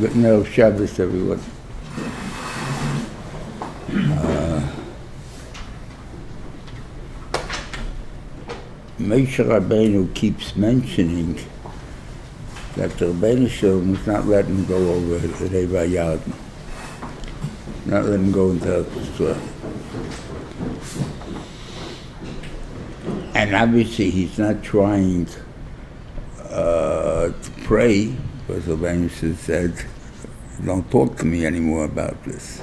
Good Erev Shabbos, everyone. Moshe Rabbeinu keeps mentioning that the Rebbeinu Shalom was not letting him go over the VaYalech, not letting him go into Israel. And obviously he's not trying to pray, because the Rebbeinu said, don't talk to me anymore about this.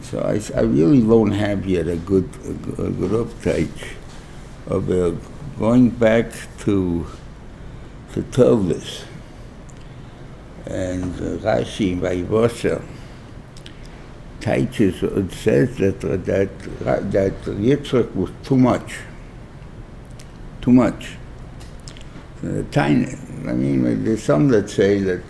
So I really don't have yet a good uptake of going back to tell this. And Rashi in Vayivosha teaches, it says that Yitzchak was too much. Tiny. I mean, there's some that say that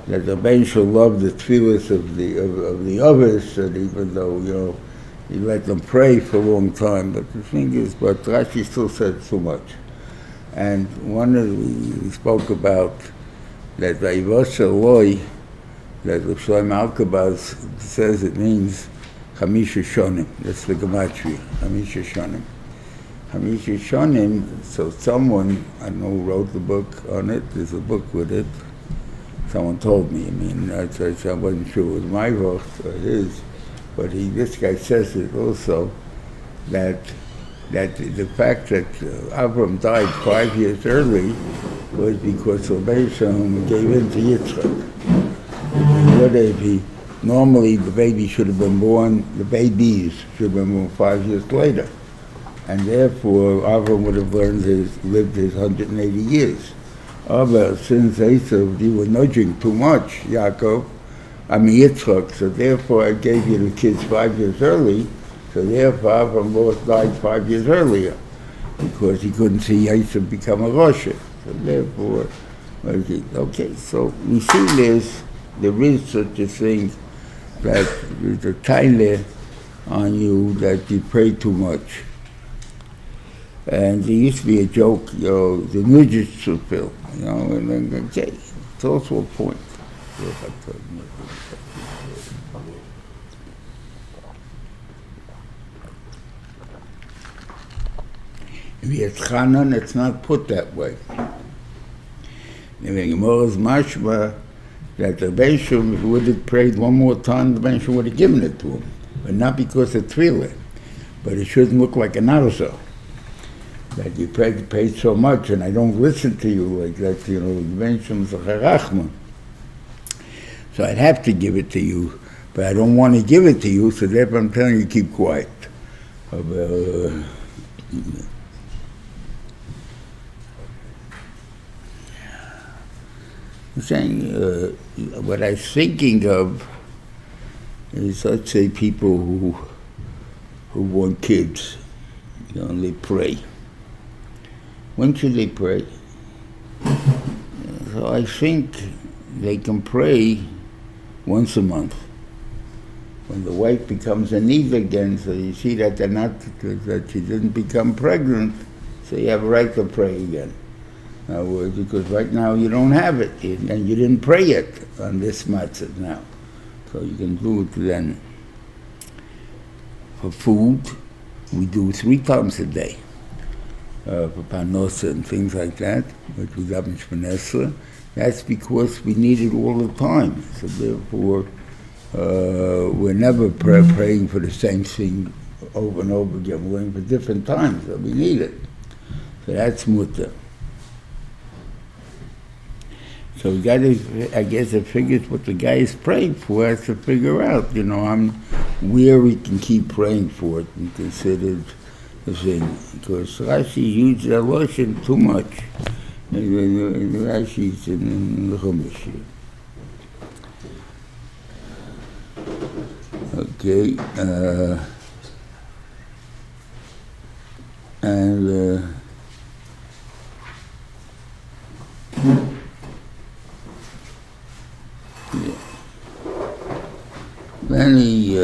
the Ben shall love the tefillas of the others, and even though he let them pray for a long time. But the thing is, but Rashi still said too much. And we spoke about that Vayivos Eloi, that the Shlomo Alkabaz says it means Chamisha Shonim. That's the Gematria, Chamisha Shonim. Chamisha Shonim, so someone, I don't know who wrote the book on it, there's a book with it. Someone told me, I wasn't sure it was my work or his, but this guy says it also, that the fact that Avram died 5 years early was because Shalom gave in to Yitzchak. Normally the baby should have been born, the babies should have been born 5 years later. And therefore Avram would have lived his 180 years. But since Esav, you were nudging too much, Yitzchak, so therefore I gave you the kids 5 years early, so therefore Avram died 5 years earlier, because he couldn't see Esav become a Rosh. So therefore, okay, so we see there is such a thing, that there's a taileh on you that you pray too much. And there used to be a joke, the midgets should fill, and then, okay, it's also a point. In the Chanan, it's not put that way. In the Gemara's mashma, that the Beishum, if he would have prayed one more time, the Beishum would have given it to him, but not because of tefillah, but it shouldn't look like an arzo. That you pray so much and I don't listen to you like that, the Beishum is a charachma. So I'd have to give it to you, but I don't want to give it to you, so therefore I'm telling you, keep quiet. I'm saying, what I'm thinking of is, let's say, people who want kids, and they pray. When should they pray? So I think they can pray once a month. When the wife becomes a need again, so you see that that she didn't become pregnant, so you have a right to pray again. In other words, because right now you don't have it, and you didn't pray it on this matzah now. So you can do it then. For food, we do 3 times a day. For panosa and things like that, which we got in Shmonesra. That's because we need it all the time. So therefore, we're never praying for the same thing over and over again. We're praying for different times, so we need it. So that's mutter. So we got to, I guess, it figures what the guy is praying for, has to figure out, where we can keep praying for it and consider the thing. Because Rashi used that lotion too much. Rashi's in the Chumash Shiur. Okay, then he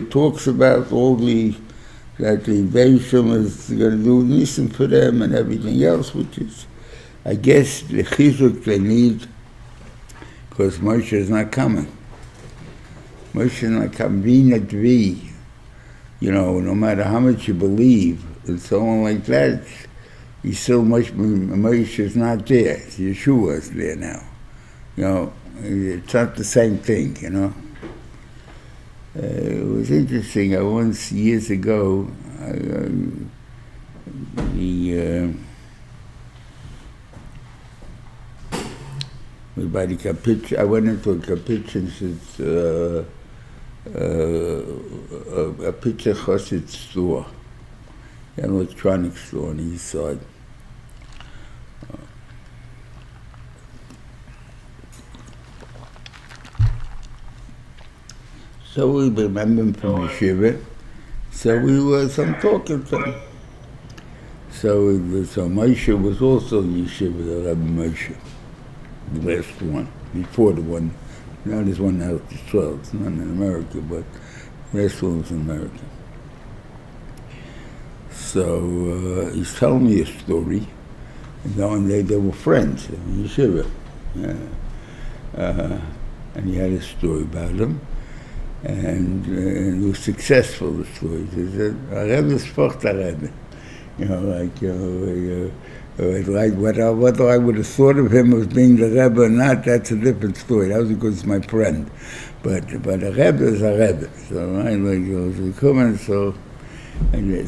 talks about all the that the Beisham is going to do nisim for them and everything else, which is, I guess, the chizuk they need, because Moshe is not coming. Moshe is not coming. Being a Dvi, no matter how much you believe, and so on like that, he's still Moshe is not there. Yeshua is there now. It's not the same thing, It was interesting. I once, years ago, I went into a Kapitchen, a picture chassid store, an electronics store on the east side. So we remember him from the Shiva. So we were some talking to him. So Moshe was also in Yeshiva, the Rebbe Moshe, the last one, before the one. Now there's one out at 12. It's not in America, but the last one was in America. So he's telling me a story. And one day they were friends in Yeshiva. And he had a story about him. And it was successful, the story. He said, Rebbe spoke to Rebbe. Whether I would have thought of him as being the Rebbe or not, that's a different story. That was because he's my friend. But a Rebbe is a Rebbe. So I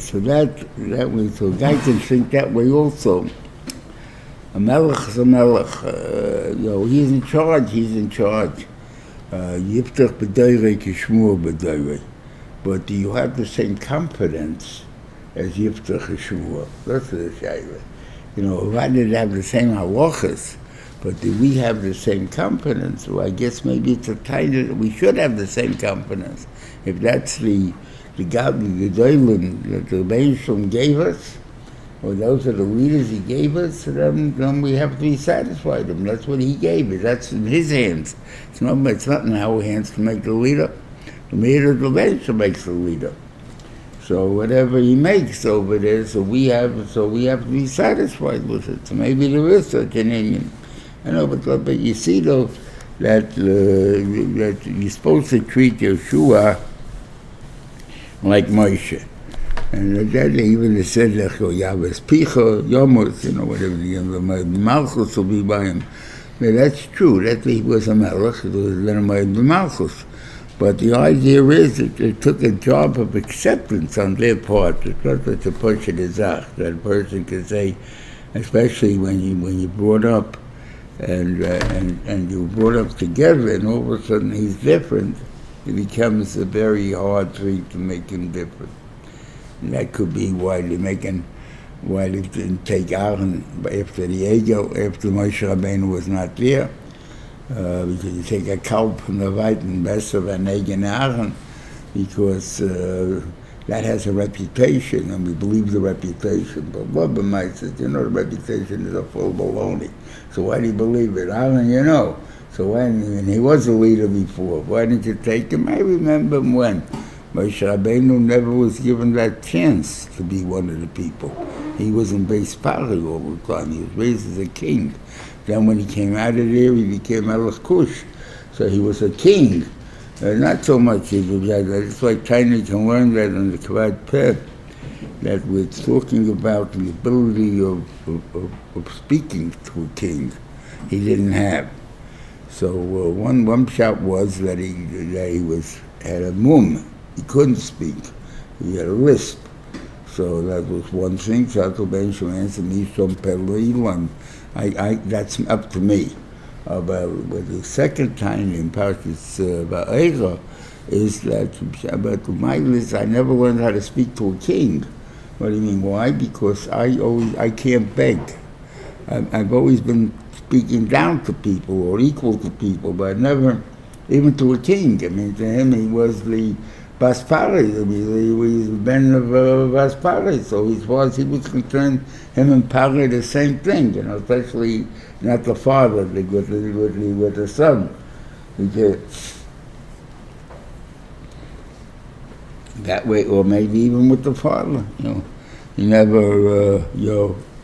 so that way, so a guy can think that way also. A melech is a melech. He's in charge. Yiftach b'dayrei kishmur b'dayrei. But do you have the same confidence as Yiftach Shmuel? That's the shayla. Why did it have the same halachas? But do we have the same confidence? Well, I guess maybe it's a tiny, we should have the same confidence. If that's the Gedolim that the Beisham gave us, or those are the leaders he gave us, then we have to be satisfied with him. That's what he gave us. That's in his hands. It's not in our hands to make the leader. The leader of the Beisham makes the leader. So whatever he makes over there, so we have to be satisfied with it. So maybe there is such an union. I know, but you see though that you're supposed to treat Yeshua like Moshe. And that even said like Yavas Picha, Yomos, whatever the Malchus will be by him. But that's true. That he was a Melech, it was Lenamayim Malchus. But the idea is that it took a job of acceptance on their part. It's not that a person is that a person can say, especially when you brought up and you brought up together, and all of a sudden he's different. It becomes a very hard thing to make him different. And that could be why they didn't take Ahren after the ego, after Moshe Rabbeinu was not there. Because you take a kalb from the Veit and Besser and Egen Ahren, because that has a reputation, and we believe the reputation. But Bubba says, the reputation is a full baloney. So why do you believe it? Ahren, So and he was a leader before. Why didn't you take him? I remember when Moshe Rabbeinu never was given that chance to be one of the people. He was in Beis Pari all the time. He was raised as a king. Then when he came out of there, he became Melech Kush. So he was a king. Not so much, it's like China can learn that in the Kavad Peh, that we're talking about the ability of speaking to a king he didn't have. So one shot was that he had a mum. He couldn't speak. He had a lisp. So that was one thing. That's up to me. But the second time in Parshas Va'era is that, but my list, I never learned how to speak to a king. What do you mean? Why? Because I can't beg. I've always been speaking down to people or equal to people, but never even to a king. I mean, to him, he was the Baspari. He was Ben of Baspari. So as far as he was concerned, him and Pari the same thing, especially not the father, with the son. that way, or maybe even with the father, you know. He never,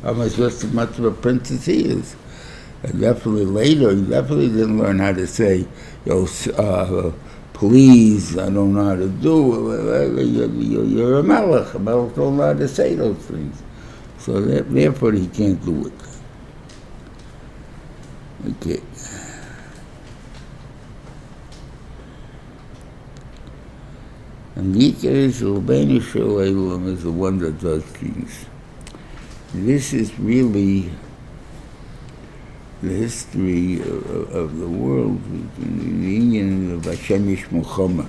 how much much of a prince as he is. And definitely later, he definitely didn't learn how to say, please, I don't know how to do. You're a melech. A melech don't know how to say those things. So therefore he can't do it. Okay. And Reuven Feinstein is the one that does things. This is really the history of the world, the union of Hashem Yishmuchama.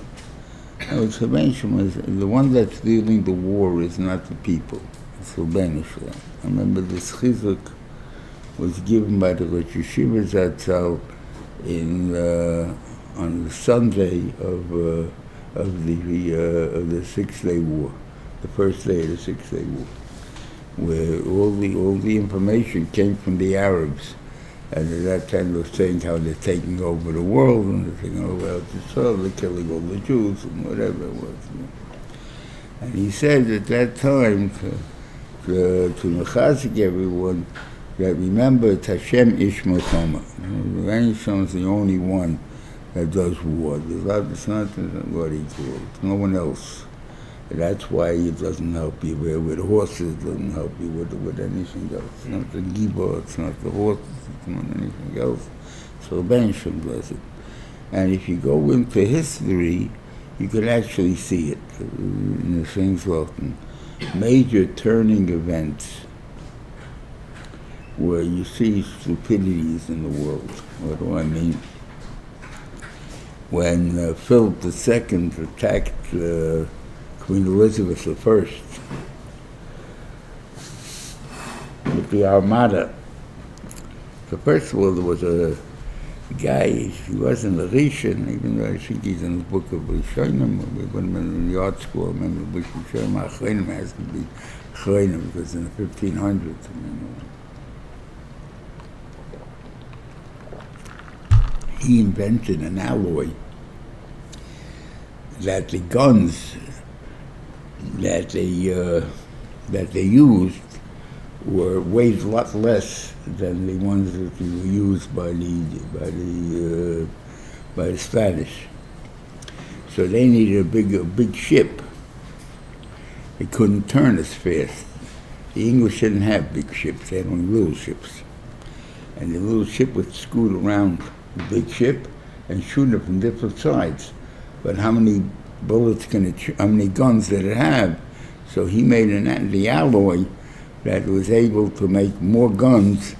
The one that's dealing the war is not the people, it's Reuven Feinstein. I remember this chizuk was given by the Rosh Yeshiva Zatzal on the Sunday of the 6-Day War, the first day of the 6-Day War, where all the information came from the Arabs. And at that time they were saying how they're taking over the world and they're taking over Israel, they're killing all the Jews and whatever it was. And he said at that time to mechazik everyone that remember it's Hashem Ishmachama. Reuven is the only one that does war. It's not what he calls. No one else. That's why it doesn't help you with horses, it doesn't help you with anything else. It's not the giba, it's not the horses, it's not anything else. So Bensham does it. And if you go into history, you could actually see it in the things often. Major turning events where you see stupidities in the world. What do I mean? When Philip II attacked Queen Elizabeth I with the Armada. So first of all, there was a guy, he wasn't a Rishon, even though I think he's in the book of Rishonim, or we would have been in the art school, I remember the book of Shelma, Achrim has to be Achrim, because in the 1500s, he invented an alloy that the guns that they used weighed a lot less than the ones that were used by the Spanish. So they needed a big ship. They couldn't turn as fast. The English didn't have big ships; they had only little ships, and the little ship would scoot around the big ship and shoot it from different sides. But how many bullets how many guns did it have? So he made the alloy that was able to make more guns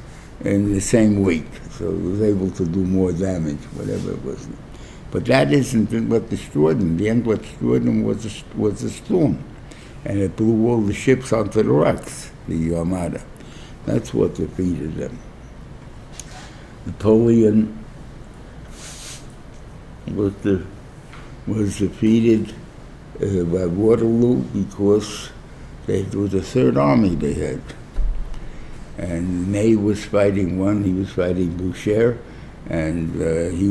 in the same weight. So it was able to do more damage, whatever it was. But that isn't what destroyed them. In the end, what destroyed them was a storm. And it blew all the ships onto the rocks, the Armada. That's what defeated them. Napoleon was defeated by Waterloo because there was a third army they had. And Ney was fighting one, he was fighting Boucher, and he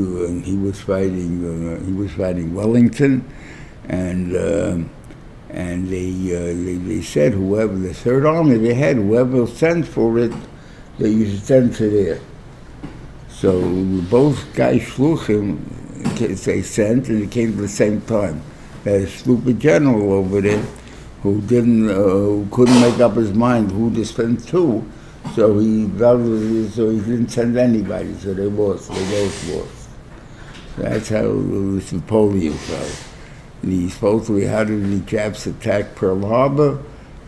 was fighting Wellington, and they said whoever the third army they had, whoever sent for it, they used to send to there. So both guys shluchim, they sent, and it came at the same time. They had a stupid general over there who couldn't make up his mind who to send to, so he didn't send anybody. So they both lost. That's how this Napoleon fell. Supposedly, how did the Japs attack Pearl Harbor?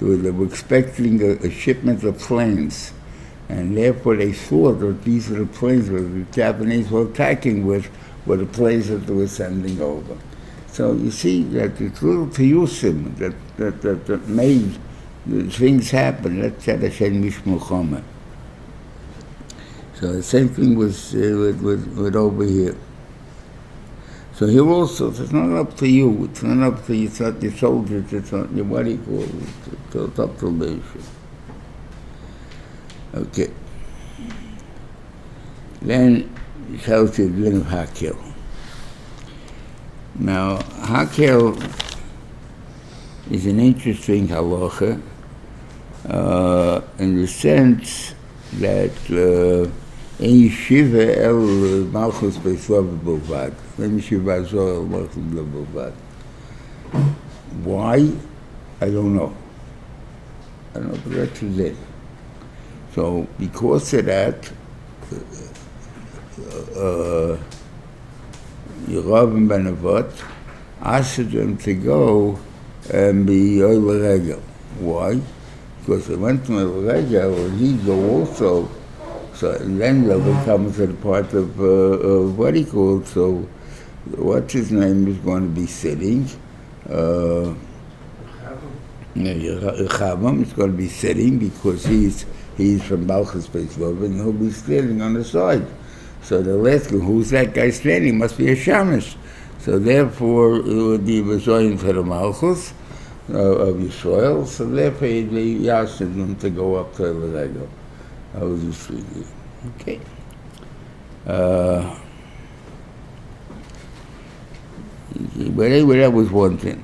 They were expecting a shipment of planes, and therefore they thought that these are the planes that the Japanese were attacking with, were the planes that they were sending over. So you see that it's little tiyusim that made things happen. That's how Hashem Yishmuchama. So the same thing was with over here. So here also, it's not up to you. It's not up to you. It's not the soldiers. It's not your what do you call it? It's up to the Okay. Then it tells you the of Hakel. Now, Hakel is an interesting halacha in the sense that אין ישיבה אל מלכוס בלבד בלבד. אין ישיבה זו אל מלכוס בלבד. Why? I don't know. I don't know, but that's it. So because of that, Yerav and Benavot asked them to go and be Regel. Why? Because they went to Regel, and he go also. So and then they'll become to the part of what he called. So what's his name is going to be sitting. Chavam is going to be sitting because he's from Balchus Beislov and he'll be standing on the side. So they'll ask him, who's that guy standing? Must be a Shamish. So therefore it would be Bezoyin to the Malchus of Yisrael. So therefore they asked them to go up to the Lego. I was just thinking. Okay. But anyway, that was one thing.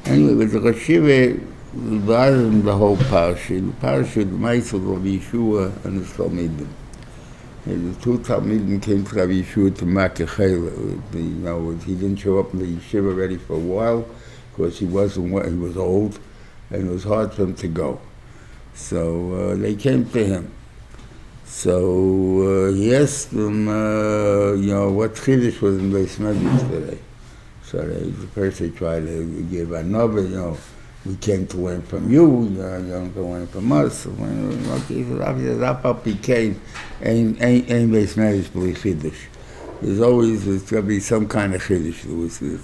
Anyway, with the Rashiva, rather than the whole Parshas, the Parshas, the Meisel of Rabbi Yeshua and the Talmidim. The two Talmidim came to Rabbi Yeshua to Makachel. He didn't show up in the yeshiva already for a while because he was old and it was hard for him to go. So they came to him. So he asked them, what Chiddush was in Beis Medrash today. So the person tried to give another, we came to learn from you, you don't learn from us. Okay, so after that became ain't Beis Medrash b'li Chiddush. There's going to be some kind of Chiddush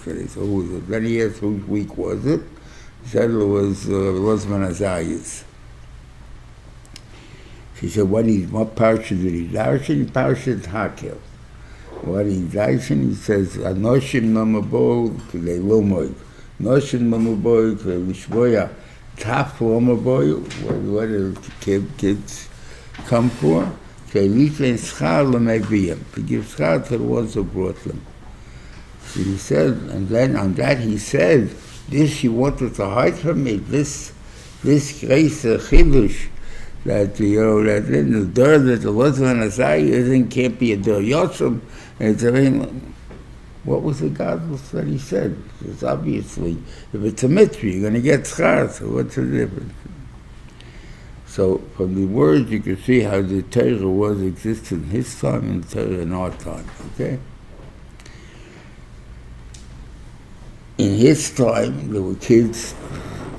today. So who was it? Then he asked whose week was it. He said it was Azariah's. She said, what parsha did he darshan? Parshat Hakel. What he darshan, he says, Anoshim Mamaboy, K'lei Lomoy. Noshim Mamaboy, K'lei Lishboya. Taf Lomaboy, what do kids come for? K'lei Litlein Schar L'meviyam, to give schar to the ones who brought them. So he said, and then on that he said, this you wanted to hide from me, this grace Chidush, that that in the door that the Lozman Azai isn't can't be a door Yotzim. What was the godless that he said? It's obviously if it's a mitzvah, you're going to get schar. So what's the difference? So from the words you can see how the Torah existed in his time and the Torah in our time. Okay. In his time, there were kids.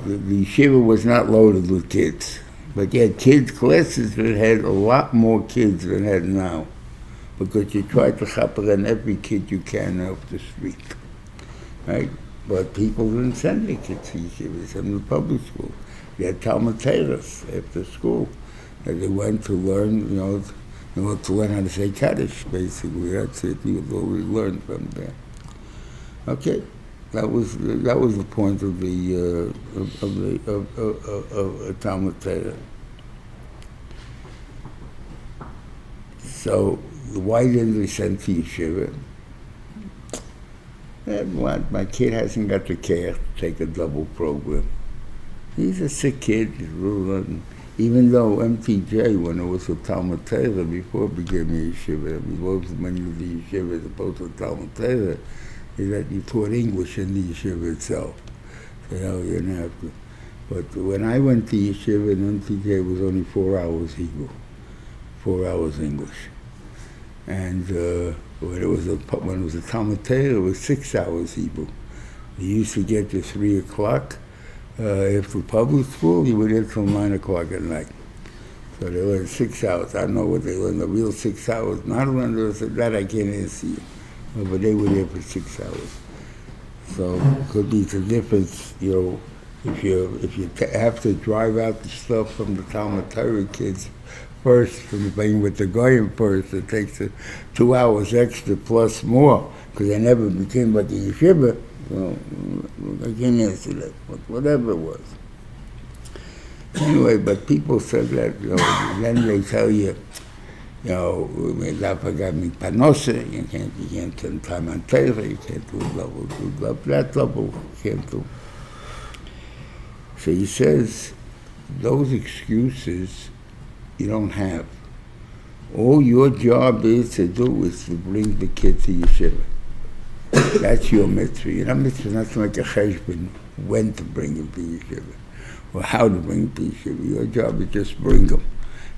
The yeshiva was not loaded with kids. But you had kids' classes that had a lot more kids than had now. Because you try to chaper on every kid you can off the street. Right? But people didn't send their kids to yeshiva, they sent them to public school. They had Talmud Teiras after school. And they went to learn, to learn how to say Kaddish, basically. That's it, you always learned from there. Okay. That was the point of the Talmud Torah. So why didn't they send to yeshiva? My kid hasn't got the care to take a double program. He's a sick kid. Even though MTJ, when it was a Talmud Torah, before it became a yeshiva, when you were the yeshiva as opposed to Talmud Torah, is that you taught English in the yeshiva itself. So, you didn't have to. But when I went to yeshiva in MTJ, it was only 4 hours Hebrew, 4 hours English. And when it was a Talmud Torah, it was 6 hours Hebrew. You used to get to 3 o'clock after public school, you would get till 9 o'clock at night. So they learned 6 hours. I don't know what they learned, the real 6 hours. Not learned that I can't answer you. But they were there for 6 hours. So could be the difference, if you have to drive out the stuff from the Talmud Torah kids first, from being with the Goyim first, it takes 2 hours extra plus more, because they never became like the yeshiva. I can't answer that, but whatever it was. Anyway, but people said that, then they tell you, you can't spend time on Torah, you can't do double, that double, you can't do. So he says, those excuses you don't have. All your job is to do is to bring the kid to yeshiva. That's your mitzvah. Your mitzvah is not to make a cheshbon when to bring him to yeshiva or how to bring him to yeshiva. Your job is just bring him.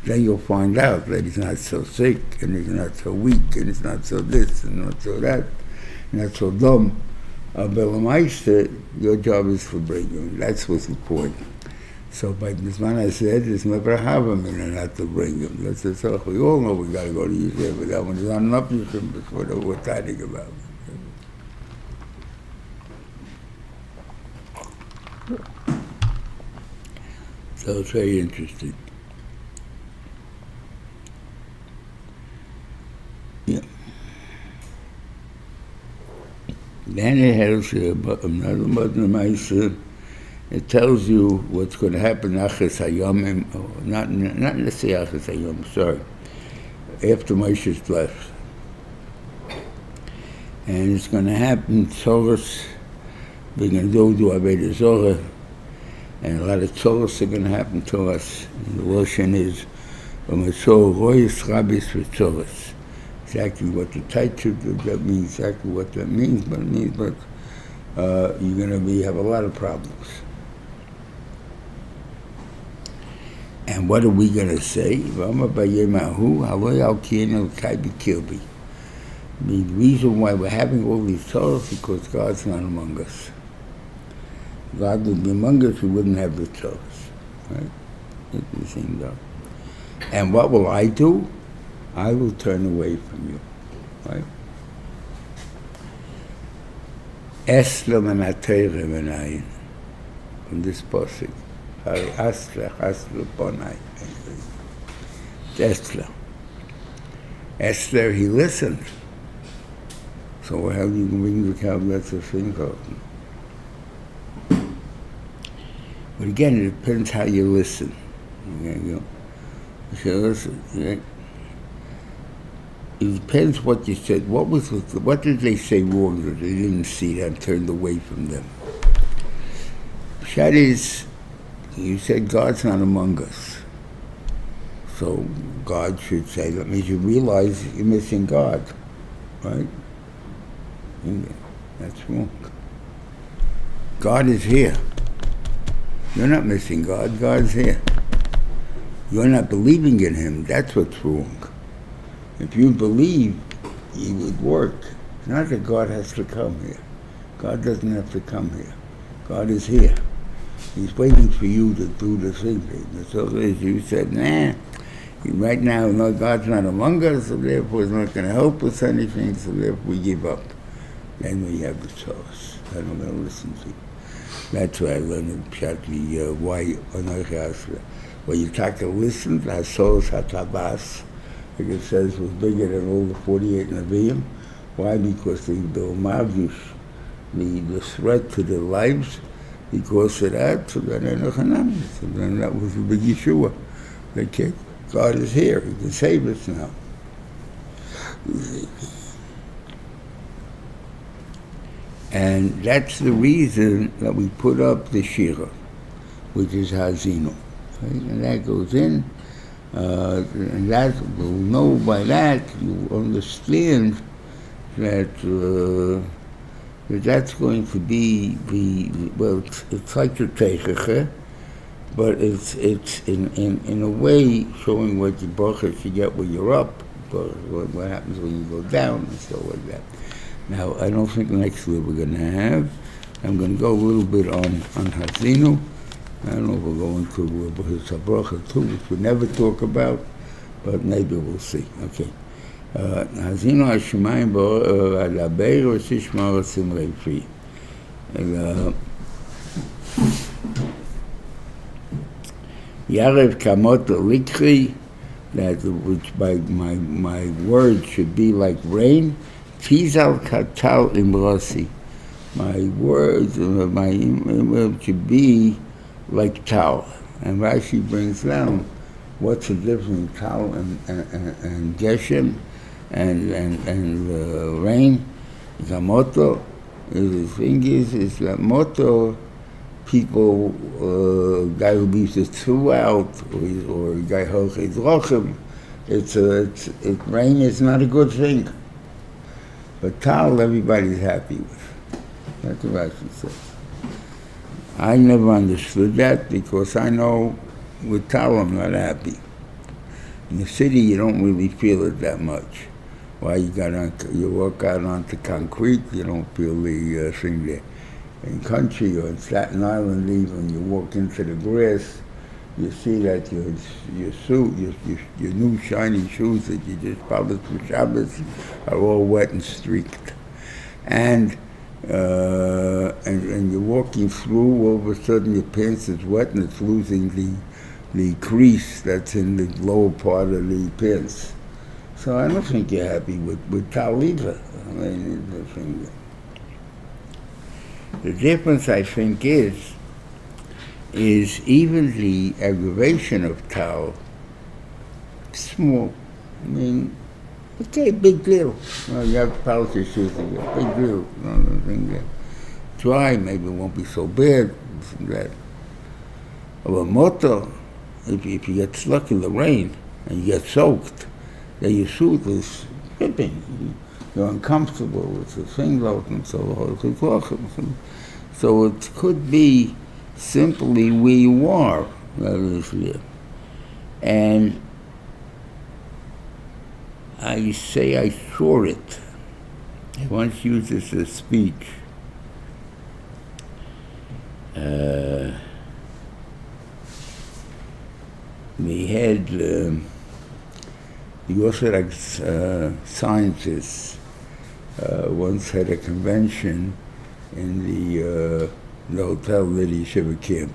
Then you'll find out that he's not so sick and he's not so weak and he's not so this and not so that and not so dumb. But your job is to bring him. That's what's important. So by Beniman I said, it's never have him and not to bring him. That's the talk. We all know we got to go to yeshiva. That one is not enough yeshiva. That's what we're talking about. So it's very interesting. Yeah. Then it has another Mother. It tells you what's going to happen Achas Hayomim, not necessarily Achas Hayomim, sorry, after Moshe's left. And it's going to happen, Tzoros, we're going to do Avodah Zorah, and a lot of Tzoros are going to happen to us. And the Lashon is, Royes Rabbis for Tzoros. Exactly what the title that means, exactly what that means, but it means, you're going to have a lot of problems. And what are we going to say? The reason why we're having all these Torahs is because God's not among us. God would be among us, we wouldn't have the Torahs. Right? It's the same God. And what will I do? I will turn away from you. Right? Eslam and Atayre Menayin. From this passage. Esther, he listened. So how do you bring the cow? That's a thing called. But again, it depends how you listen. So listen, it depends what you said. What did they say wrong that they didn't see that and turned away from them? That is, you said God's not among us. So God should say, that means you realize you're missing God, right? That's wrong. God is here. You're not missing God, God's here. You're not believing in Him, that's what's wrong. If you believe, He would work. It's not that God has to come here. God doesn't have to come here. God is here. He's waiting for you to do the thing. So you said, nah, right now, no, God's not among us, so therefore He's not going to help us anything, so therefore we give up. Then we have the choice. I don't want to listen to you. That's why I learned in Pshatli, why when you talk to listen, Hasos HaTabas, like it says, was bigger than all the 48 Nevi'im. Why? Because the Magush, the threat to their lives, because of that, so then that was the big Yeshua. Okay, God is here, He can save us now. And that's the reason that we put up the Shira, which is Hazino. Right? And that goes in, and that we'll know by that, you understand that that's going to be well, it's like the Teicheche, but it's in a way showing what you bracha you get when you're up, but what happens when you go down and stuff like that. Now, I don't think next week we're going to have. I'm going to go a little bit on Hazinu. I don't know if we'll go into his bracha too, which we never talk about, but maybe we'll see. Okay. Hazinu Hashemayim Alabeir or Tishma Rasim Reifi. Yarev Kamot Likri, that which by my word should be like rain. Tizal Katal Imrosi. My words, my image should be like Tal. And Rashi brings down what's the difference between Tal and Geshem and rain. Zamoto, the thing is that moto people, a guy who leaves his two out, or a guy who is rochem, rain is not a good thing. But tal, everybody's happy with. That's what Rashi says. I never understood that because I know with tal I'm not happy. In the city you don't really feel it that much. Why you walk out onto concrete, you don't feel the thing there. In country or in Staten Island even, you walk into the grass, you see that your suit, your new shiny shoes that you just polished for Shabbos are all wet and streaked. And you're walking through, all of a sudden your pants is wet and it's losing the crease that's in the lower part of the pants. So I don't think you're happy with tal either. I mean, the difference, I think, is even the aggravation of tal, small. I mean, okay, big deal. Well, you have to polish your shoes again, big deal. Dry, maybe it won't be so bad. That. Or a motor, if you get stuck in the rain and you get soaked, then your suit is dripping. You're uncomfortable. It's a thing and so it could be simply where you are, obviously. And I say I saw it. I once used this as a speech. We had the Orthodox scientists once had a convention in the hotel at the Yeshiva camp.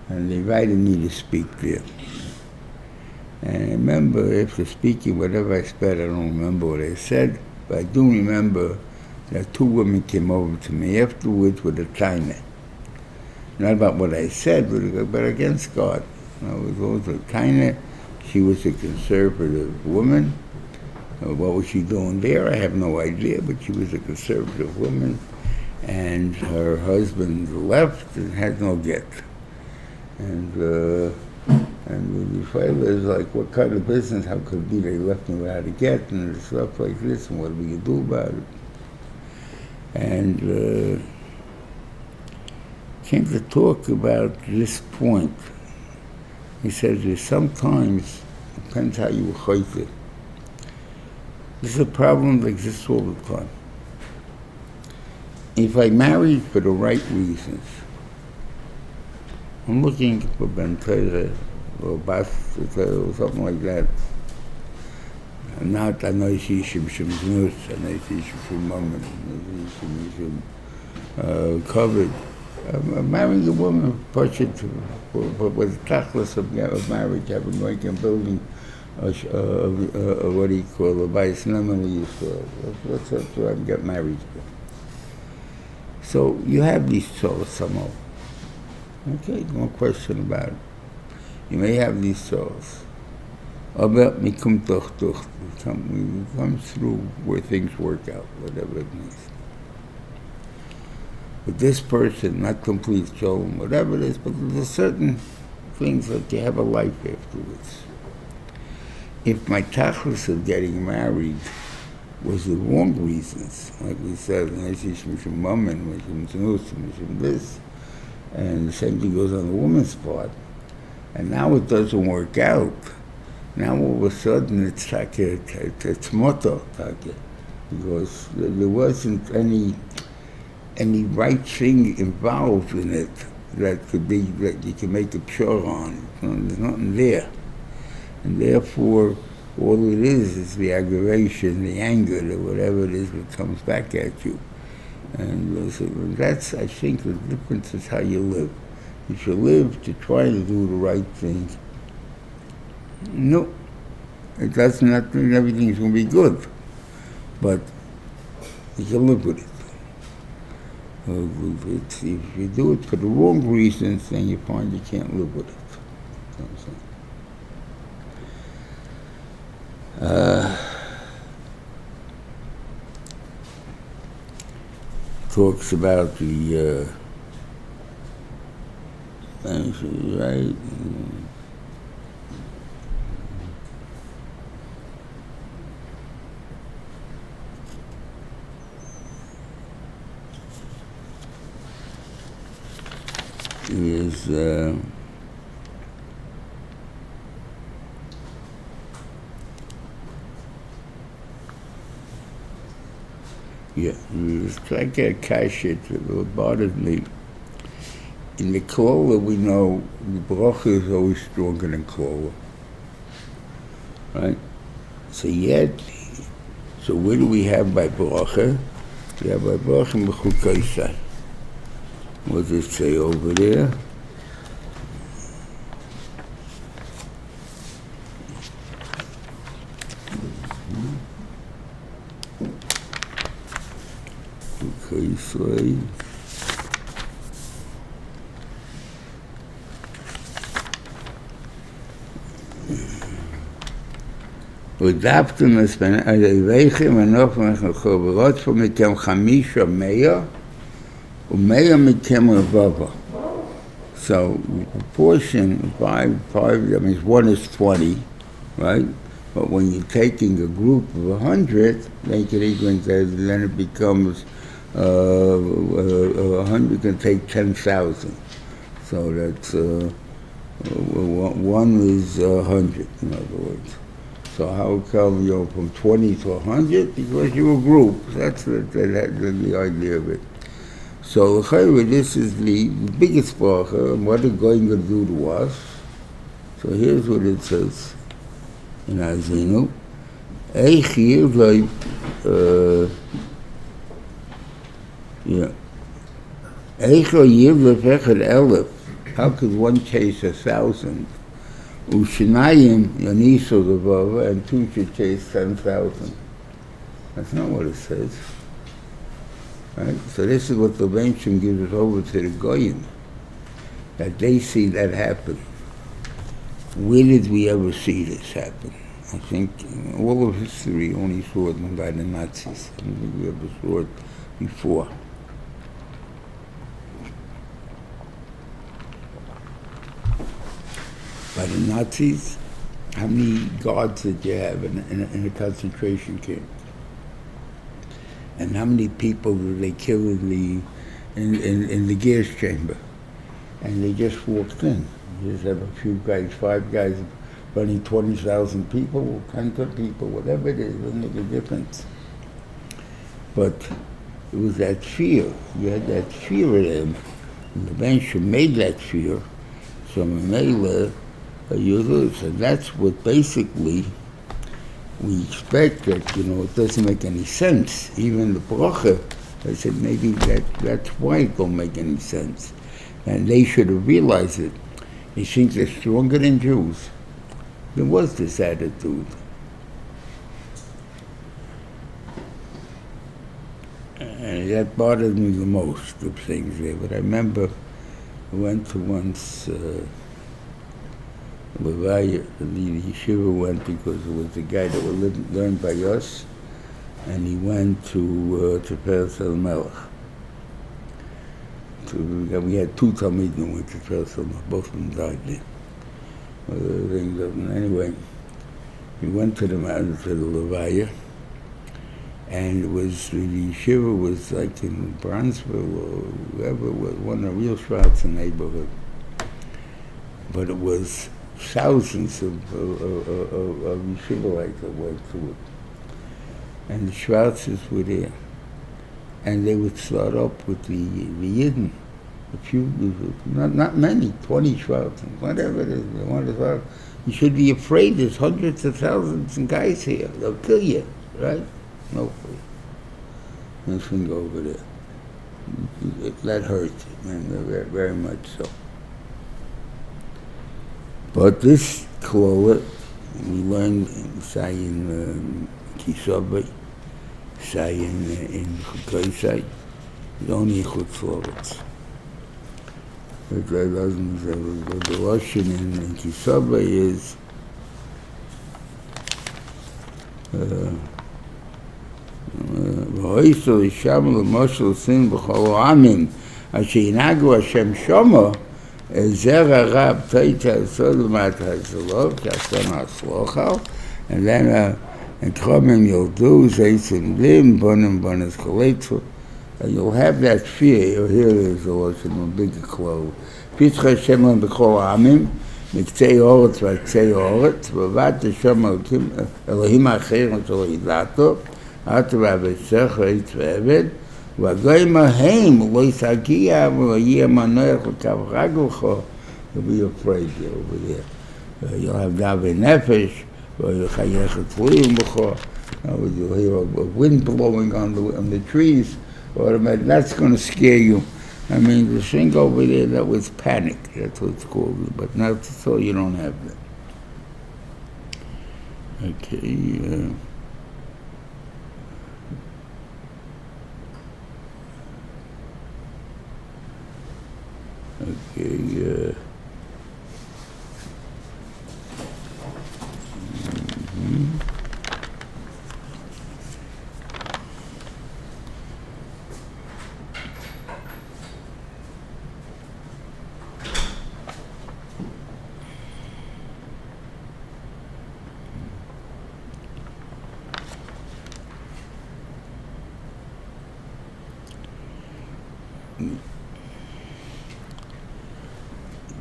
And they invited me to speak there. And I remember after speaking, whatever I said, I don't remember what I said, but I do remember that two women came over to me afterwards with a taina. Not about what I said, but against God. It was always a taina. She was a conservative woman. What was she doing there? I have no idea, but she was a conservative woman. And her husband left and had no get. And the Phyla is like, what kind of business? How could it be they left me without a get and stuff like this? And what are we going to do about it? And came to talk about this point. He says there's sometimes, depends how you chayte it. This is a problem that exists all the time. If I married for the right reasons, I'm looking for Ben Torah or Bas or something like that. I'm not, I know she's some news, I know she's some moment, covered. I'm marrying a woman, push it with the tachlis of marriage. I've been going and building what do you call a bayis nemeli. That's what I got married to. So you have these souls somehow. Okay, no question about it. You may have these souls. About me come through where things work out, whatever it means. With this person, not complete shalom, whatever it is, but there's certain things that you have a life afterwards. If my tachlis of getting married was the wrong reasons, like we said, this, and the same thing goes on the woman's part, and now it doesn't work out, now all of a sudden it's like it's motto, because there wasn't any right thing involved in it that could be, that you can make a pure on. There's nothing there. And therefore, all it is the aggravation, the anger, or whatever it is that comes back at you. And so that's, I think, the difference is how you live. You should live to try to do the right thing. No, it doesn't mean everything's going to be good, but you can live with it. If you do it for the wrong reasons, then you find you can't live with it. You know what I'm saying? Talks about the right? Is it's like a kash, it bothered me. In the Klola, we know the bracha is always stronger than Klola, right? So what do we have by bracha? We have by bracha mechukaisai. What does it say over there? Mechukaisai. ודאפתם אליכם ונוף חברות פה מכם 500 ומאה מכם רבבה. So the proportion, five, that means 1 is 20, right? But when you're taking a group of 100, make it equal, then it becomes 100 can take 10,000. So that's 1 is 100, in other words. So how come you're from 20 to 100? Because you're a group. That's the idea of it. So this is the biggest bracha, and what it's going to do to us. So here's what it says in Azinu. Eich yirloi, Eich yirloi fechad elef. How could one chase 1,000? Ushinayim yaniso levava, and 2 should chase 10,000. That's not what it says. Right? So this is what the Bensham gives us over to the Goyim, that they see that happen. Where did we ever see this happen? I think in all of history only saw it by the Nazis. I don't think we ever saw it before. By the Nazis, how many guards did you have in a concentration camp? And how many people did they kill in the gas chamber? And they just walked in. You just have a few guys, 5 guys running 20,000 people, 100 people, whatever it is, doesn't make a difference. But it was that fear. You had that fear in them. And the bench made that fear. So Mamela, you lose. And that's what basically we expect, that, it doesn't make any sense. Even the bracha, I said maybe that's why it don't make any sense. And they should have realized it. They think they're stronger than Jews. There was this attitude. And that bothered me the most of things there. But I remember I went to once the yeshiva went because it was the guy that learned by us, and he went to Peirsel Melech. We had 2 Talmidim who went to Peirsel Melech, both of them died there. Anyway, he went to the mountain, to the Levaya, and it was, the yeshiva was like in Bronzeville or wherever it was, one of the real Schwarzer neighborhood. But it was thousands of yeshivalites that went to it. And the Schwarzers were there. And they would start up with the Yidden. A few, not many, 20 Schwarzers, whatever it is. You should be afraid, there's hundreds of thousands of guys here. They'll kill you, right? No free. Nothing over there. That hurt, man, very, very much so. But this Klola, we learned say in Kisabay, say in Chukaisai, it's only Chutzlovitz. The Russian in Kisabay is V'hoiso Yisham l'moshel sin b'chol ha'amim asher yinagu Hashem Shoma Zer Rab Teita Solomat Hazalov, Kasana Slochal, and then and Kromim you'll do, Zaysim Lim, Bonim Bonis Koletsu, and you'll have that fear. You'll hear there's also in a bigger clothes. Pitcha Hashem on the Kol Amim, Miktei Oretz, Vaktei Oretz, Vavat Hashem Elohim Acher, Elohim Lato, Atu Vavetzecha, Eitz Ve'eved, Vagoyim Ahem, Lo Yisagia, V'yeh Manoach, V'kav Ragelcho, you'll be afraid there over there. You'll have Davei Nefesh, you'll hear a wind blowing on the trees, that's going to scare you. I mean, the thing over there, that was panic, that's what it's called, but not so you don't have that. Okay.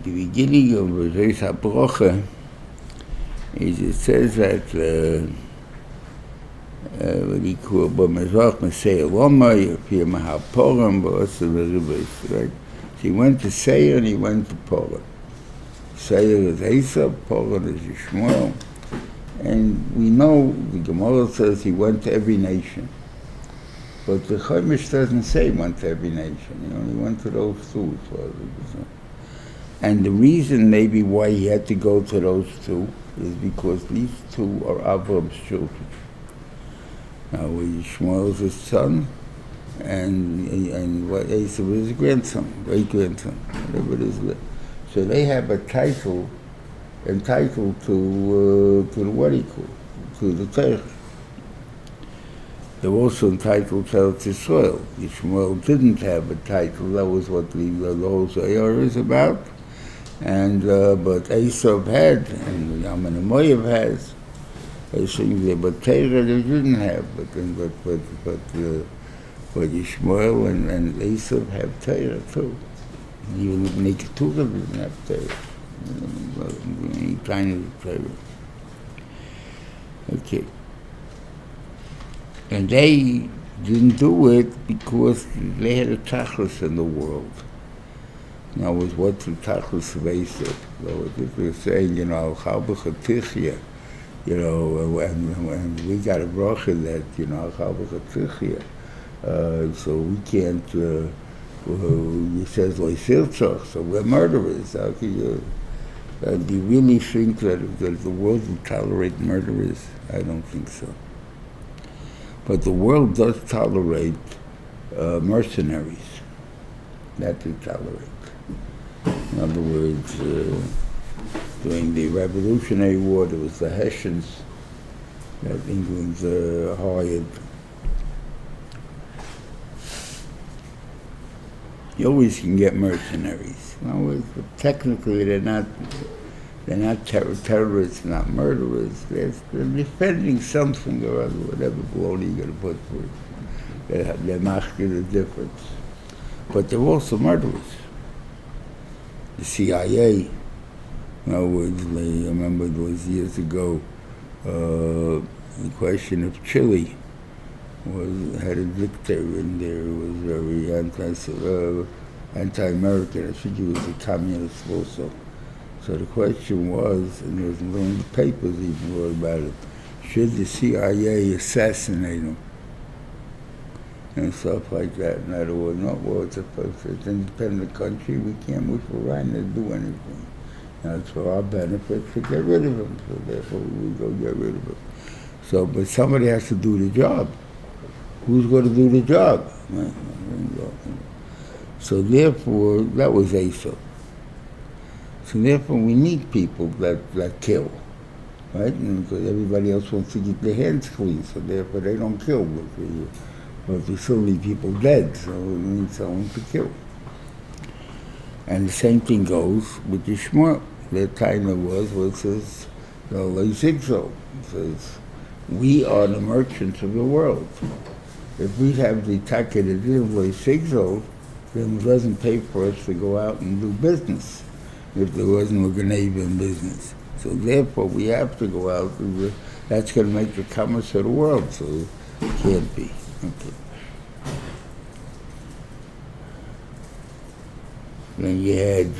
The beginning of Reis HaBrocha is, it says that what he called B'mezach Mesei Loma, Yafir Mahaporim, B'osa V'ribes, right? So he went to Seir and he went to Porim. Seir is Esav, Porim is Yishmael, and we know, the Gemara says he went to every nation. But the Chumash doesn't say he went to every nation, he only went to those two. And the reason maybe why he had to go to those two is because these two are Avram's children. Now, Shmuel's his son, and Esav is his grandson, great-grandson, whatever it is. So they have a title, entitled to the what he called, to the Torah. They're also entitled to Eretz Yisrael. Shmuel didn't have a title, that was what the whole Shiur is about. And but Esav had, and Yaman and Moav has, things there, but Torah they didn't have. But Shmuel and Esav have Torah too. Even the Keturah didn't have Torah. Any kind of Torah. Okay. And they didn't do it because they had a tachlis in the world. Now, was what's the tachlis of Esav? So if they're saying, you know, Chalbachatichya, you know, and we got a bracha that, you know, Chalbachatichya, so we can't, he says, Leisirtzach, so we're murderers. How can you, do you really think that the world will tolerate murderers? I don't think so. But the world does tolerate mercenaries. That they tolerate. In other words, during the Revolutionary War, there was the Hessians that England hired. You always can get mercenaries. No, technically, they're not terrorists, not murderers. They're defending something or other, whatever baloney you're going to put for it. They're masking the difference. But they're also murderers. The CIA, in other words, I remember it was years ago, the question of Chile had a dictator in there who was very anti-American. I think he was a communist also. So the question was, and there was in the papers even wrote about it, should the CIA assassinate him? And stuff like that. In other words, it's an independent country, we can't move around and do anything. Now, it's for our benefit to get rid of him, so therefore we go get rid of him. So, but somebody has to do the job. Who's going to do the job? So therefore, that was Esav. So therefore, we need people that kill, right? And because everybody else wants to get their hands clean, so therefore they don't kill. But there's so many people dead, so we need someone to kill. And the same thing goes with the Shmuel. Their time was says, it says, we are the merchants of the world. If we have the taka the sigzol, then it doesn't pay for us to go out and do business if there wasn't a grenade in business. So therefore we have to go out and that's going to make the commerce of the world, so it can't be. Okay. Then you had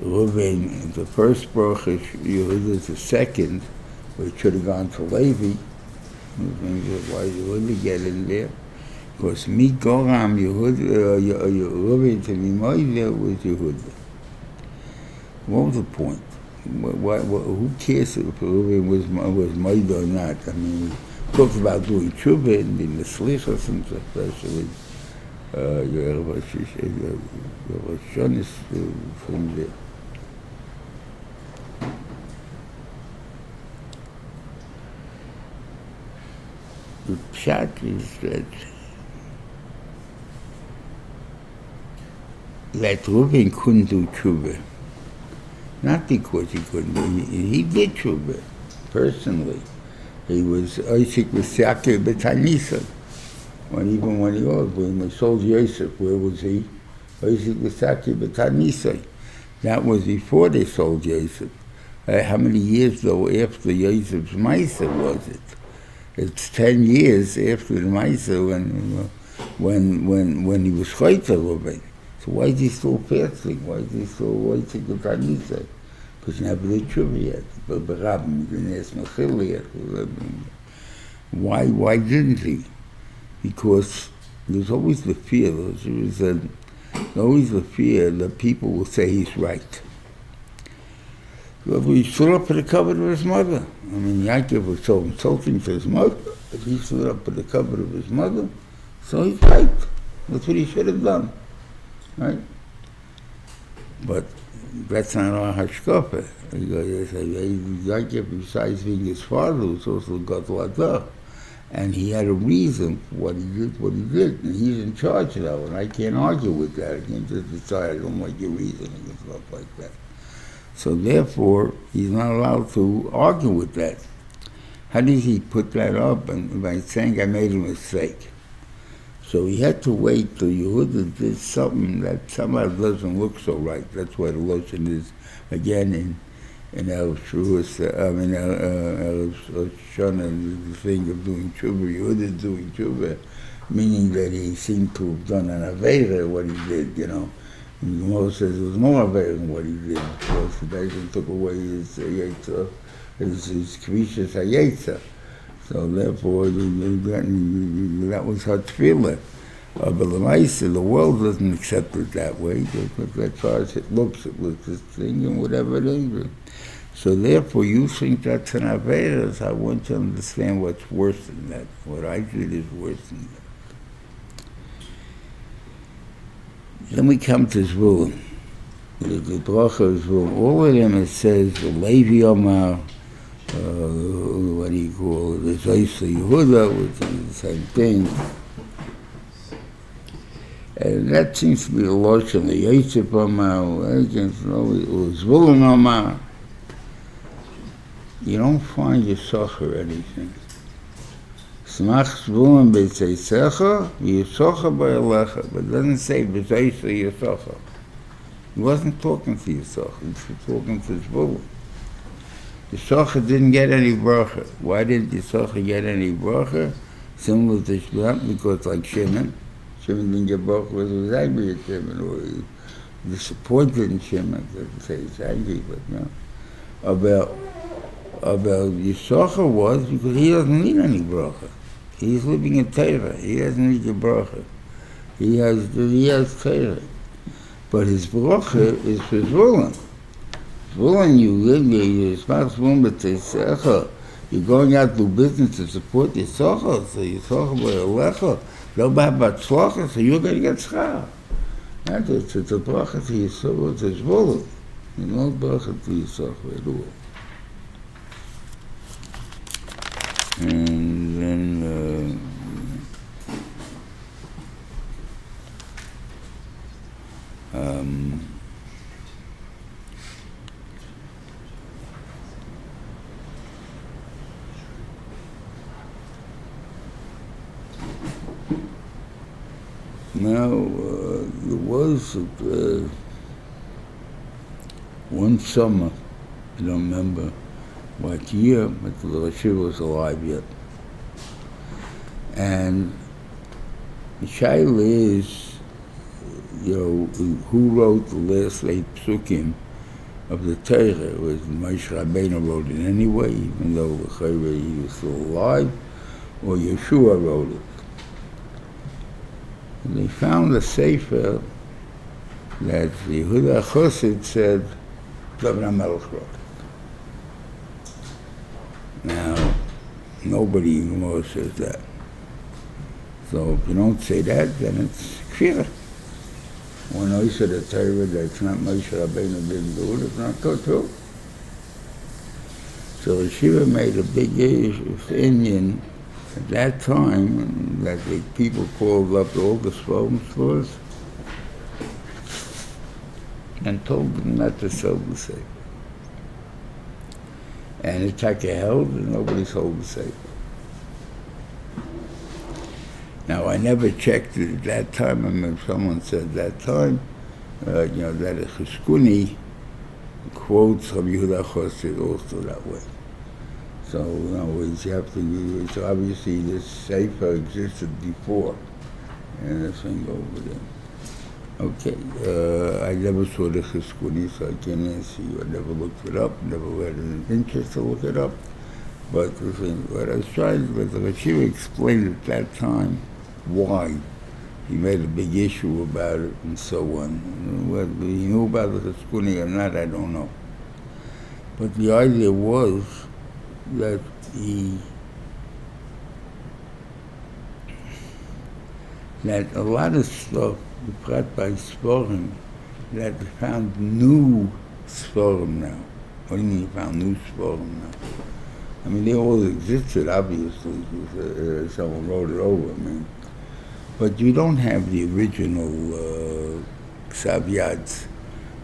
Reuven, the first bracha, Yehuda, the second, which should have gone to Levi. Why did Yehuda get in there? Because Mi Goram Reuven to Mimoida was Yehuda. What was the point? Who cares if Reuven was Moida or not? I mean, we talked about doing tshuva and in the slichos and especially your Grshon is from there. The pshat is that Reuven couldn't do tshuva. Not because he couldn't do it. He did tshuva, personally. He was Isaac with Ya'akov b'Tanisa. Even when they sold Yosef, where was he? Isaac with Ya'akov b'Tanisa. That was before they sold Yosef. How many years, though, after Yosef's Maisa was it? It's 10 years after the Maisa when he was Chayta Reuven. So why is he still fasting? Why is he still waiting with Tanisa? Because he never did tshuva yet. But Barabim, he didn't ask Mechil yet. Why didn't he? Because there's always the fear. There's always the fear that people will say he's right. So he stood up for the cover of his mother. I mean, Ya'akov was so insulting to his mother. If he stood up for the cover of his mother, so he's right. That's what he should have done. Right? But that's not our hashkafa. Ya'akov, besides being his father, was also Gadol. And he had a reason for what he did. And he's in charge now, and I can't argue with that. I can't just decide I don't like your reasoning and stuff like that. So therefore, he's not allowed to argue with that. How does he put that up? And by saying I made a mistake. So he had to wait till Yehuda did something that somehow doesn't look so right. That's why the lotion is, again, in Harav Reuven, the thing of doing tshuva, Yehuda doing tshuva, meaning that he seemed to have done an avera, what he did, you know. And the Gemara says it was more avera than what he did, because the Beit took away his kvishas hayetza. So therefore, that was her tefillah. But the world doesn't accept it that way, because as far as it looks this thing, and whatever it is. So therefore, you think that's an avera. I want to understand what's worse than that. What I did is worse than that. Then we come to Zvulun. The bracha of Zvulun. All of them, it says, the Levi Omar, what do you call it, the Zaysa Yehuda, which is the same thing. And that seems to be a lotion, the Yosef Omar, or Zvulun Omar. You don't find Yisach or anything. Smach Zvulun b'tzeisecha, Yisocha b'elecha, but it doesn't say b'tzeisa Yisocha. He wasn't talking to Yisocha, he was talking to Zvulun. Yisocha didn't get any bracha. Why didn't Yisocha get any bracha? Similar to Shmuel, because like Shimon didn't get bracha because he was angry at Shimon, or he was disappointed in Shimon. Doesn't say he's angry, but no. About Yisocha was because he doesn't need any bracha. He's living in Torah. He doesn't need the bracha. He has Torah. But his bracha is for Zvulun. Zvulun, you live there, you're responsible for Tzeisecha. You're going out to do business to support Yisocha, so Yisocha b'elecha. Nobody but Tzlocha, so you're going to get schar. That's it. It's a bracha to Yisocha, to Zvulun. There's no bracha to Yisocha at all. And then was one summer, I don't remember what year, but the Shiur was alive yet. And the shaila is, who wrote the last 8 psukim of the Torah? Was Moshe Rabbeinu wrote it anyway, even though he was still alive, or Yeshua wrote it? And they found a sefer that the Yehuda Chassid said David HaMelech wrote it. Now, nobody anymore says that. So if you don't say that, then it's kfirah. When I said the Torah that's not Moshe Rabbeinu didn't do it, it's not true. So the Shiva made a big Indian at that time that the people called up all the Sforim stores and told them not to sell the sefer. And it took a held and nobody sold the sefer. Now, I never checked it at that time. I mean, someone said that time, that a Cheskuni quotes from Yehuda Chassid also that way. So, in other words, you have to, so obviously this sefer existed before, and the thing over there. Okay, I never saw the Cheskuni, so I can't answer you. I never looked it up, never had an interest to look it up. But the thing, what I was trying to, the Shiur explained at that time why he made a big issue about it and so on. Whether he knew about the Cheskuni or not, I don't know. But the idea was that that a lot of stuff, brought by Sforim, that found new Sforim now. What do you mean you found new Sforim now? I mean, they all existed, obviously, because someone wrote it over, I mean. But you don't have the original Xavyads.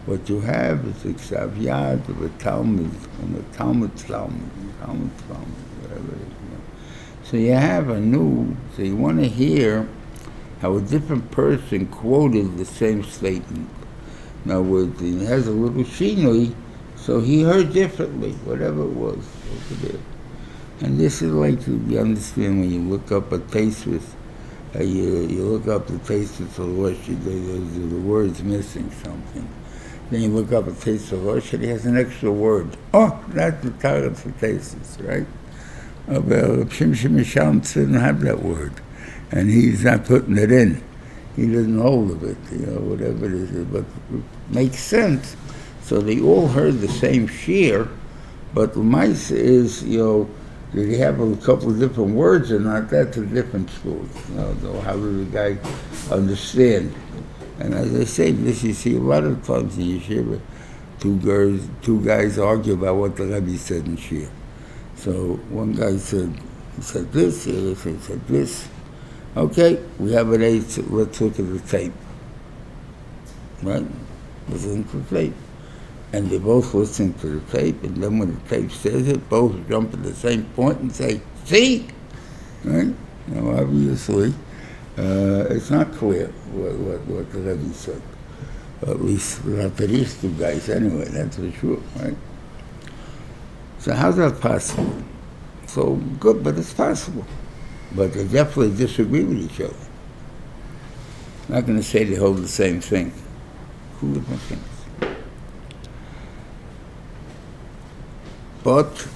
What you have is the Xavyad of a Talmud, and the Talmud's Talmud, whatever it is. So you have a new, so you want to hear how a different person quoted the same statement. In other words, he has a little shinui, so he heard differently, whatever it was over there. And this is like you understand when you look up a Tosfos, you look up the Tosfos of Rosh, the word's missing something. Then you look up a Tosfos of Rosh, and he has an extra word. Oh, that's the target for Tosfos, right? But Shimshon Mishalm didn't have that word, and he's not putting it in. He doesn't hold of it, whatever it is, but it makes sense. So they all heard the same shiur, but the mice is, did he have a couple of different words or not? That's a different story. How did the guy understand? And as I say, this you see a lot of times in yeshiva, two guys argue about what the Rebbe said in shiur. So one guy said this, the other said this. Okay, we have an 8, let's look at the tape. Right? Listen to the tape. And they both listen to the tape, and then when the tape says it, both jump at the same point and say, see? Right? Obviously, it's not clear what the Rebbe said. At least not to these two guys anyway, that's for sure, right? So how's that possible? So good, but it's possible. But they definitely disagree with each other. I'm not going to say they hold the same thing. Two different things. But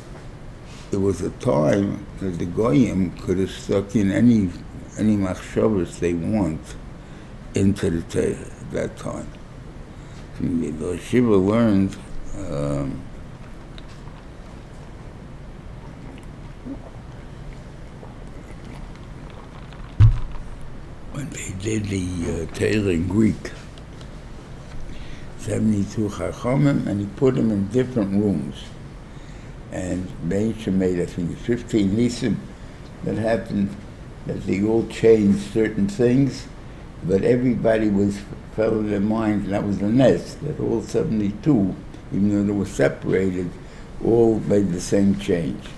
there was a time that the Goyim could have stuck in any machshavos they want into the Torah at that time. The Shiva learned when they did the Torah in Greek, 72 Chachamim, and he put them in different rooms. And Be'etzim made, I think, 15 nisim that happened, that they all changed certain things, but everybody fell in their minds, and that was the nest, that all 72, even though they were separated, all made the same change.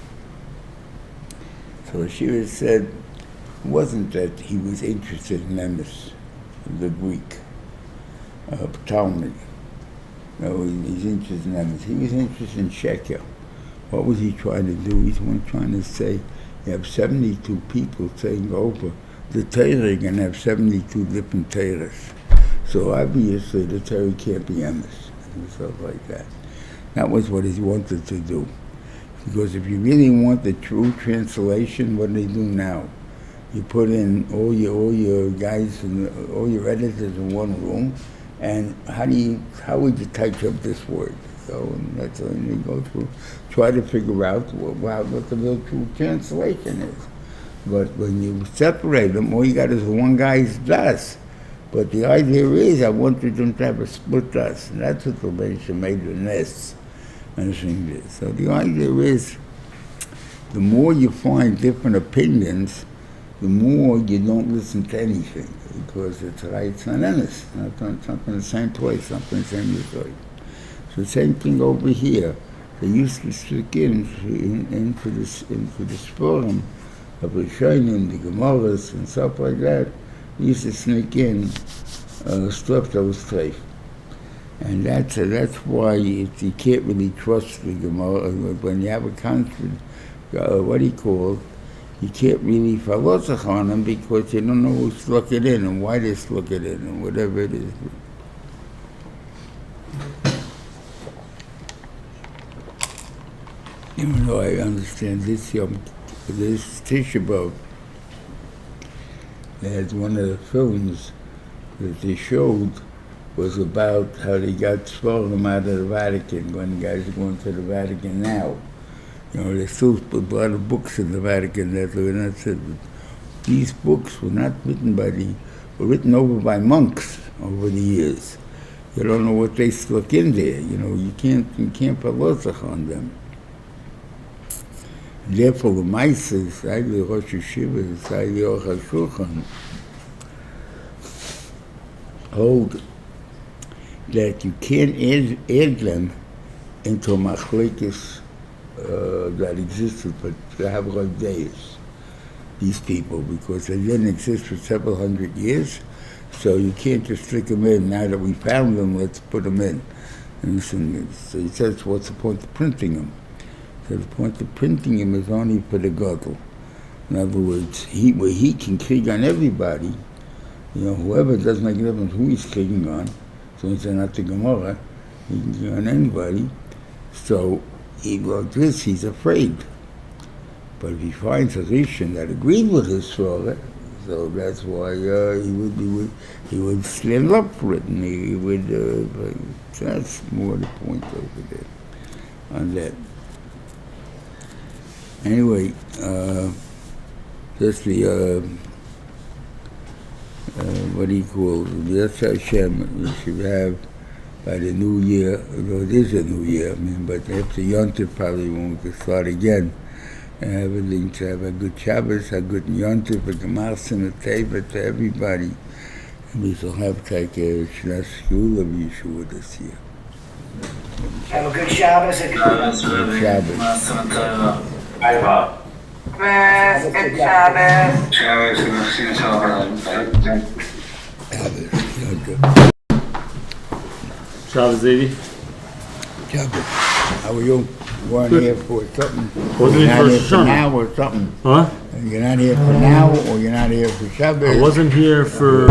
So Shiur said, it wasn't that he was interested in emes, the Greek, Talmud. No, he's interested in emes. He was interested in shekel. What was he trying to do? He's trying to say, you have 72 people saying over the Torah, you're going to have 72 different Torahs. So obviously the Torah can't be emes and stuff like that. That was what he wanted to do. Because if you really want the true translation, what do they do now? You put in all your guys and all your editors in one room, and how would you type up this word? So and that's when you go through, try to figure out what the real true translation is. But when you separate them, all you got is one guy's das. But the idea is, I wanted them to have a split das, and that's what the Rebbe made the nests. So the idea is, the more you find different opinions, the more you don't listen to anything, because it's right, it's not emes, not in the same place, not in the same place. So the same thing over here. They used to stick into the forum of the Rishonim, the Gemaras, and stuff like that. They used to sneak in stuff that was treif. And that's why you can't really trust the Gemara. When you have a constant, you can't really follow on them because you don't know who stuck it in and why they stuck it in and whatever it is. Even though I understand this Tisha B'Av, they had one of the films that they showed was about how they got Svarim out of the Vatican when the guys are going to the Vatican now. You know, there's still a lot of books in the Vatican that were not said. These books were not written were written over by monks over the years. You don't know what they stuck in there. You know, you can't put losach on them. Therefore, the Mises, the Rosh Hashivas, the Ochel Shulchan, hold that you can't add them into a machlekes that existed for several days, these people, because they didn't exist for several hundred years, so you can't just stick them in. Now that we found them, let's put them in. And so he says, what's the point of printing them? So the point of printing them is only for the gadol. In other words, he can krieg on everybody. You know, whoever doesn't make a difference who he's krieging on, so it's not the Gemara, he can krieg on anybody. So like this, he's afraid. But if he finds a Rishon that agreed with his Shora, so that's why he would stand up for it, and he would. That's more the point over there on that. Anyway, just the what do you call it? That's Hashem. We should have by the new year. Although it is a new year, I mean, but after Yontif probably won't start again. And everything to have a good Shabbos, a good Yontif, a Gemas, and a Teva to everybody. And we shall have like a Chumash Shiur of Yeshua this year. Have a good Shabbos. Good Shabbos. Good Shabbos. Shabbos, Zedi. Shabbos. How are you? Weren't here for something. Wasn't here for for now or something. Huh? You're not here for now, or you're not here for Shabbos. I wasn't here for